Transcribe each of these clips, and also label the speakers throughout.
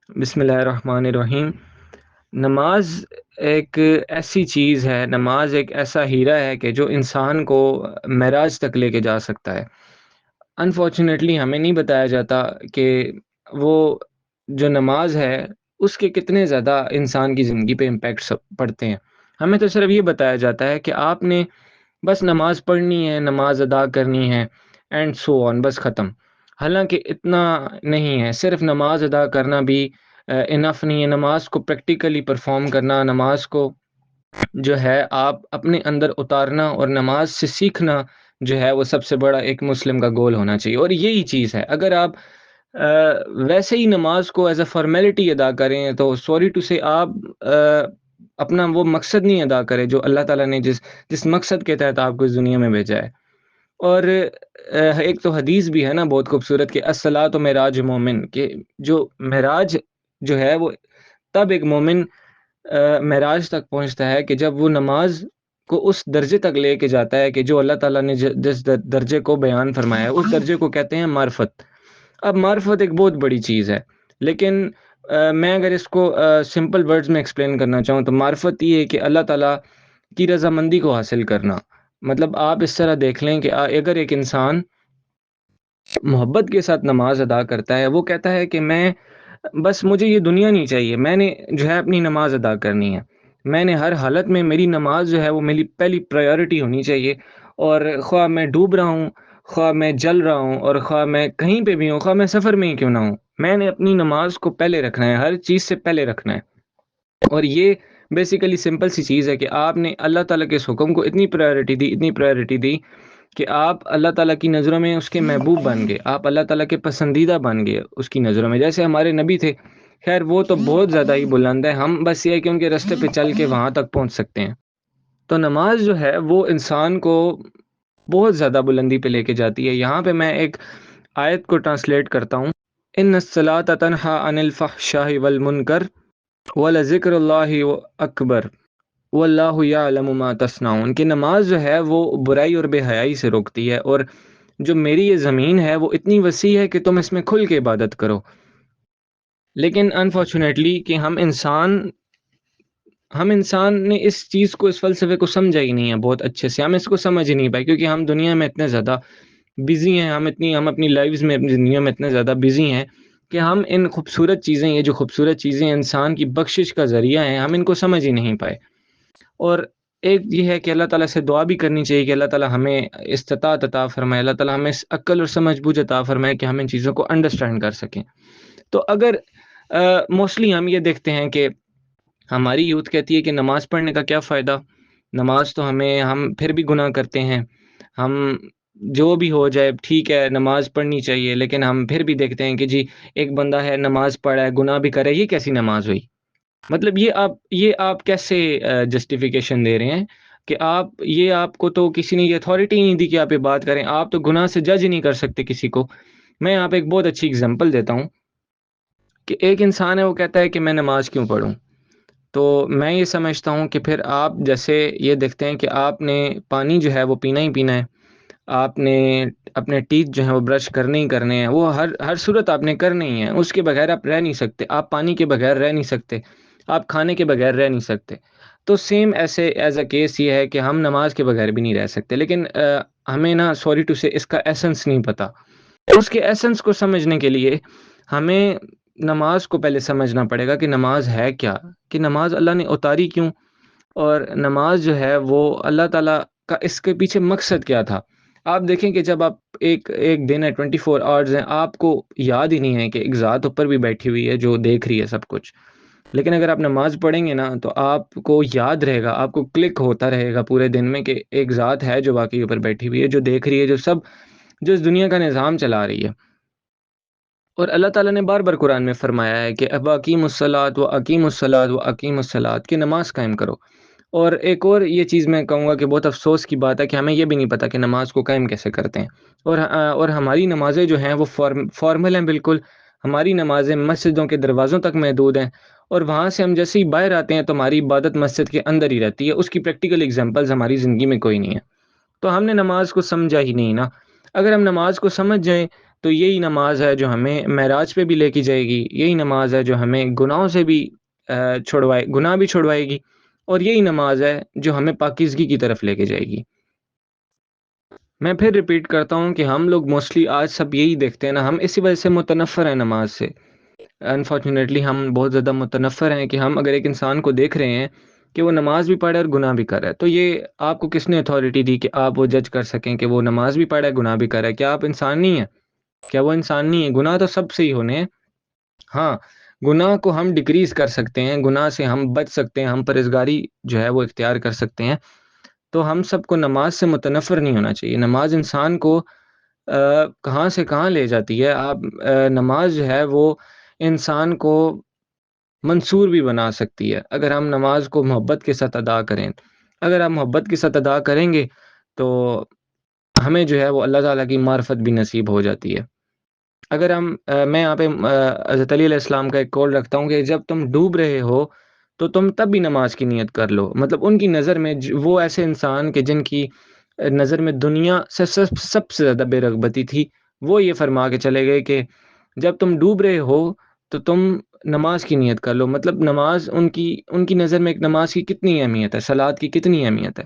Speaker 1: بسم اللہ الرحمن الرحیم۔ نماز ایک ایسی چیز ہے، نماز ایک ایسا ہیرا ہے کہ جو انسان کو معراج تک لے کے جا سکتا ہے۔ انفارچونیٹلی ہمیں نہیں بتایا جاتا کہ وہ جو نماز ہے اس کے کتنے زیادہ انسان کی زندگی پہ امپیکٹ پڑتے ہیں۔ ہمیں تو صرف یہ بتایا جاتا ہے کہ آپ نے بس نماز پڑھنی ہے، نماز ادا کرنی ہے، اینڈ سو آن، بس ختم۔ حالانکہ اتنا نہیں ہے، صرف نماز ادا کرنا بھی انف نہیں ہے۔ نماز کو پریکٹیکلی پرفارم کرنا، نماز کو جو ہے آپ اپنے اندر اتارنا اور نماز سے سیکھنا جو ہے وہ سب سے بڑا ایک مسلم کا گول ہونا چاہیے، اور یہی چیز ہے۔ اگر آپ ویسے ہی نماز کو ایز اے فارمیلٹی ادا کریں تو سوری ٹو سے آپ اپنا وہ مقصد نہیں ادا کرے جو اللہ تعالیٰ نے جس مقصد کے تحت آپ کو اس دنیا میں بھیجا ہے۔ اور ایک تو حدیث بھی ہے نا بہت خوبصورت کہ الصلاۃ معراج مومن، کہ جو معراج جو ہے وہ تب ایک مومن معراج تک پہنچتا ہے کہ جب وہ نماز کو اس درجے تک لے کے جاتا ہے کہ جو اللہ تعالیٰ نے جس درجے کو بیان فرمایا ہے، اس درجے کو کہتے ہیں معرفت۔ اب معرفت ایک بہت بڑی چیز ہے، لیکن میں اگر اس کو سمپل ورڈز میں ایکسپلین کرنا چاہوں تو معرفت یہ ہے کہ اللہ تعالیٰ کی رضامندی کو حاصل کرنا۔ مطلب آپ اس طرح دیکھ لیں کہ اگر ایک انسان محبت کے ساتھ نماز ادا کرتا ہے، وہ کہتا ہے کہ میں بس مجھے یہ دنیا نہیں چاہیے، میں نے جو ہے اپنی نماز ادا کرنی ہے، میں نے ہر حالت میں میری نماز جو ہے وہ میری پہلی پرائیورٹی ہونی چاہیے، اور خواہ میں ڈوب رہا ہوں، خواہ میں جل رہا ہوں، اور خواہ میں کہیں پہ بھی ہوں، خواہ میں سفر میں ہی کیوں نہ ہوں، میں نے اپنی نماز کو پہلے رکھنا ہے، ہر چیز سے پہلے رکھنا ہے۔ اور یہ بیسیکلی سمپل سی چیز ہے کہ آپ نے اللہ تعالیٰ کے اس حکم کو اتنی پرائیورٹی دی کہ آپ اللہ تعالیٰ کی نظروں میں اس کے محبوب بن گئے، آپ اللہ تعالیٰ کے پسندیدہ بن گئے اس کی نظروں میں، جیسے ہمارے نبی تھے۔ خیر وہ تو بہت زیادہ ہی بلند ہے، ہم بس یہ ہے کہ ان کے راستے پہ چل کے وہاں تک پہنچ سکتے ہیں۔ تو نماز جو ہے وہ انسان کو بہت زیادہ بلندی پہ لے کے جاتی ہے۔ یہاں پہ میں ایک آیت کو ٹرانسلیٹ کرتا ہوں: ان الصلاۃ تنہی عن الفحشاء والمنکر ولذکر اللہ اکبر واللہ یعلم ما تصنعون، کہ نماز جو ہے وہ برائی اور بے حیائی سے روکتی ہے، اور جو میری یہ زمین ہے وہ اتنی وسیع ہے کہ تم اس میں کھل کے عبادت کرو۔ لیکن انفارچونیٹلی کہ ہم انسان نے اس چیز کو، اس فلسفے کو سمجھا ہی نہیں ہے بہت اچھے سے، ہم اس کو سمجھ ہی نہیں پائے، کیونکہ ہم دنیا میں اتنے زیادہ بزی ہیں، ہم اپنی لائفز میں، اپنی زندگیوں میں اتنے زیادہ بزی ہیں کہ ہم ان خوبصورت چیزیں، یہ جو خوبصورت چیزیں انسان کی بخشش کا ذریعہ ہیں، ہم ان کو سمجھ ہی نہیں پائے۔ اور ایک یہ ہے کہ اللہ تعالیٰ سے دعا بھی کرنی چاہیے کہ اللہ تعالیٰ ہمیں استطاعت عطا فرمائے، اللہ تعالیٰ ہمیں عقل اور سمجھ بوجھ عطا فرمائے کہ ہم ان چیزوں کو انڈرسٹینڈ کر سکیں۔ تو اگر موسٹلی ہم یہ دیکھتے ہیں کہ ہماری یوتھ کہتی ہے کہ نماز پڑھنے کا کیا فائدہ، نماز تو ہم پھر بھی گناہ کرتے ہیں، ہم جو بھی ہو جائے ٹھیک ہے نماز پڑھنی چاہیے، لیکن ہم پھر بھی دیکھتے ہیں کہ جی ایک بندہ ہے نماز پڑھا ہے گناہ بھی کرے، یہ کیسی نماز ہوئی؟ مطلب یہ آپ کیسے جسٹیفیکیشن دے رہے ہیں کہ آپ کو تو کسی نے یہ اتھارٹی نہیں دی کہ آپ یہ بات کریں، آپ تو گناہ سے جج ہی نہیں کر سکتے کسی کو۔ میں یہاں پہ ایک بہت اچھی اگزامپل دیتا ہوں کہ ایک انسان ہے، وہ کہتا ہے کہ میں نماز کیوں پڑھوں؟ تو میں یہ سمجھتا ہوں کہ پھر آپ جیسے یہ دیکھتے ہیں کہ آپ نے پانی جو ہے وہ پینا ہی پینا ہے، آپ نے اپنے ٹیتھ جو ہیں وہ برش کرنے ہی کرنے ہیں، وہ ہر صورت آپ نے کرنے ہی ہیں، اس کے بغیر آپ رہ نہیں سکتے، آپ پانی کے بغیر رہ نہیں سکتے، آپ کھانے کے بغیر رہ نہیں سکتے۔ تو سیم ایسے ایز اے کیس یہ ہے کہ ہم نماز کے بغیر بھی نہیں رہ سکتے، لیکن ہمیں نا سوری ٹو سے اس کا ایسنس نہیں پتہ۔ اس کے ایسنس کو سمجھنے کے لیے ہمیں نماز کو پہلے سمجھنا پڑے گا کہ نماز ہے کیا، کہ نماز اللہ نے اتاری کیوں، اور نماز جو ہے وہ اللہ تعالیٰ کا اس کے پیچھے مقصد کیا تھا۔ آپ دیکھیں کہ جب آپ ایک دن ہے 24 آورز ہیں، آپ کو یاد ہی نہیں ہے کہ ایک ذات اوپر بھی بیٹھی ہوئی ہے جو دیکھ رہی ہے سب کچھ، لیکن اگر آپ نماز پڑھیں گے نا تو آپ کو یاد رہے گا، آپ کو کلک ہوتا رہے گا پورے دن میں کہ ایک ذات ہے جو واقعی اوپر بیٹھی ہوئی ہے، جو دیکھ رہی ہے، جو اس دنیا کا نظام چلا رہی ہے۔ اور اللہ تعالیٰ نے بار بار قرآن میں فرمایا ہے کہ اب اقیم الصلاۃ و اقیم الصلاۃ و اقیم الصلاۃ، کہ نماز قائم کرو۔ اور ایک اور یہ چیز میں کہوں گا کہ بہت افسوس کی بات ہے کہ ہمیں یہ بھی نہیں پتہ کہ نماز کو قائم کیسے کرتے ہیں، اور ہماری نمازیں جو ہیں وہ فارمل ہیں بالکل، ہماری نمازیں مسجدوں کے دروازوں تک محدود ہیں، اور وہاں سے ہم جیسے ہی باہر آتے ہیں تو ہماری عبادت مسجد کے اندر ہی رہتی ہے، اس کی پریکٹیکل ایگزامپلز ہماری زندگی میں کوئی نہیں ہے۔ تو ہم نے نماز کو سمجھا ہی نہیں نا۔ اگر ہم نماز کو سمجھ جائیں تو یہی نماز ہے جو ہمیں معراج پہ بھی لے کے جائے گی، یہی نماز ہے جو ہمیں گناہوں سے بھی گناہ بھی چھڑوائے گی، اور یہی نماز ہے جو ہمیں پاکیزگی کی طرف لے کے جائے گی۔ میں پھر ریپیٹ کرتا ہوں کہ ہم لوگ موسٹلی آج سب یہی دیکھتے ہیں نا، ہم اسی وجہ سے متنفر ہیں نماز سے۔ انفارچونیٹلی ہم بہت زیادہ متنفر ہیں کہ ہم اگر ایک انسان کو دیکھ رہے ہیں کہ وہ نماز بھی پڑھے اور گناہ بھی کر رہا ہے، تو یہ آپ کو کس نے اتھارٹی دی کہ آپ وہ جج کر سکیں کہ وہ نماز بھی پڑھا ہے گناہ بھی کر رہا ہے؟ کیا آپ انسان نہیں ہیں؟ کیا وہ انسان نہیں ہے؟ گناہ تو سب سے ہی ہونے ہیں۔ ہاں، گناہ کو ہم ڈکریز کر سکتے ہیں، گناہ سے ہم بچ سکتے ہیں، ہم پرہیزگاری جو ہے وہ اختیار کر سکتے ہیں۔ تو ہم سب کو نماز سے متنفر نہیں ہونا چاہیے۔ نماز انسان کو کہاں سے کہاں لے جاتی ہے۔ آپ نماز جو ہے وہ انسان کو منصور بھی بنا سکتی ہے اگر ہم نماز کو محبت کے ساتھ ادا کریں۔ اگر آپ محبت کے ساتھ ادا کریں گے تو ہمیں جو ہے وہ اللہ تعالیٰ کی معرفت بھی نصیب ہو جاتی ہے۔ اگر ہم میں یہاں پہ حضرت علی علیہ السلام کا ایک قول رکھتا ہوں کہ جب تم ڈوب رہے ہو تو تم تب بھی نماز کی نیت کر لو۔ مطلب ان کی نظر میں وہ ایسے انسان کہ جن کی نظر میں دنیا سے سب سے زیادہ بے رغبتی تھی، وہ یہ فرما کے چلے گئے کہ جب تم ڈوب رہے ہو تو تم نماز کی نیت کر لو۔ مطلب نماز ان کی نظر میں ایک نماز کی کتنی اہمیت ہے، صلات کی کتنی اہمیت ہے۔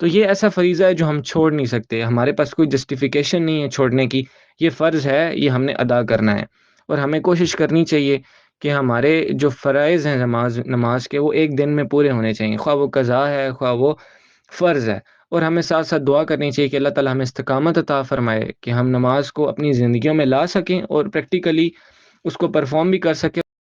Speaker 1: تو یہ ایسا فریضہ ہے جو ہم چھوڑ نہیں سکتے، ہمارے پاس کوئی جسٹیفیکیشن نہیں ہے چھوڑنے کی، یہ فرض ہے، یہ ہم نے ادا کرنا ہے۔ اور ہمیں کوشش کرنی چاہیے کہ ہمارے جو فرائض ہیں نماز کے، وہ ایک دن میں پورے ہونے چاہیے، خواہ وہ قضا ہے خواہ وہ فرض ہے۔ اور ہمیں ساتھ ساتھ دعا کرنی چاہیے کہ اللہ تعالیٰ ہمیں استقامت عطا فرمائے کہ ہم نماز کو اپنی زندگیوں میں لا سکیں اور پریکٹیکلی اس کو پرفارم بھی کر سکیں۔